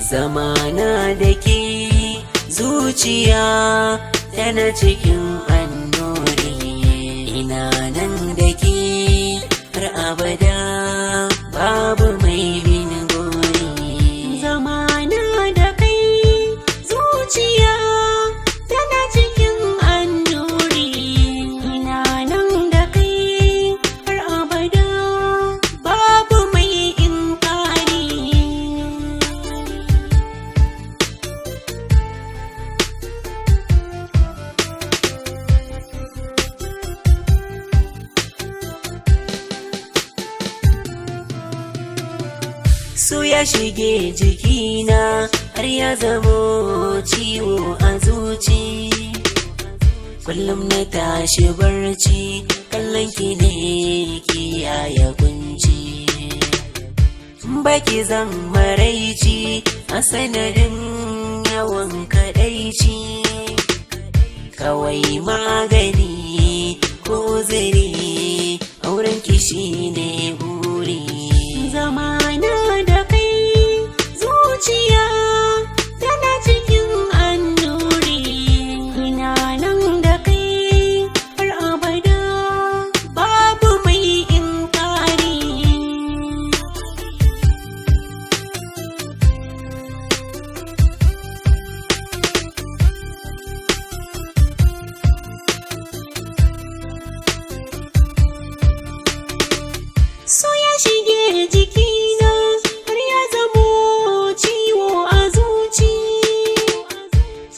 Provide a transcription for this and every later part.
Zamana da ke zuciya tana cikin annuri, ina nan da ke har abada babu mai bin gori. Zamana da kai zuciya tana cikin annuri, ina nan da kai har abada babu mai inkari. So ya shige jikina har ya zamo ciwo a zuci, kullum na tashi barci kallon ki ne kiyaye kunci. Baki zan maraici a sanadin yawan kadaici, kawai magani ko ziri auren ki shine buri. Zamana da kai zuciya tana cikin annuri, ina nan da kai har abada babu mai inkari. So ya shige jikina har ya zamo ciwo a zuci,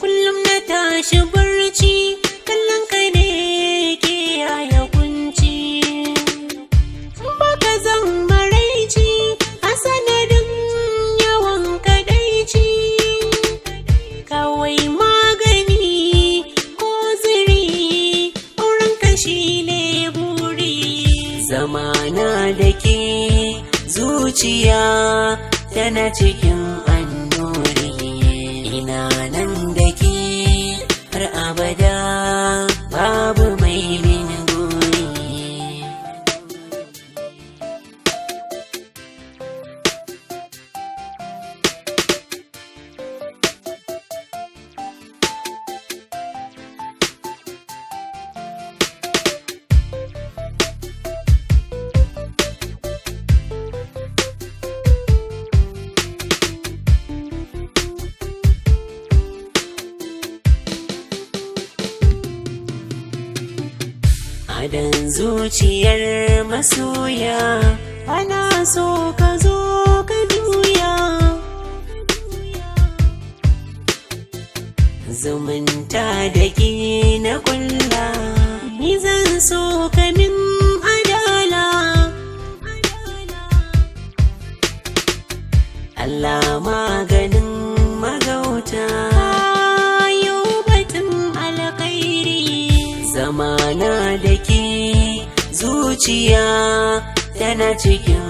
kullum na tashi barci kallon ka ne ke yaya kunci. Baka zan maraici a sanadin yawan kadaici, kawai magani ko ziri auren ka shine buri. Zamana da ke zuciya tana cikin annuri, ina nan da ke har abada babu mai min gori. Adan zuciyar masoya ana so ka zo ka juya, zumunta da ke na kulla ni zan so ka min adala. Allah maganin magauta yau batun alkhairi. Zamana da ke zuciya tana cikin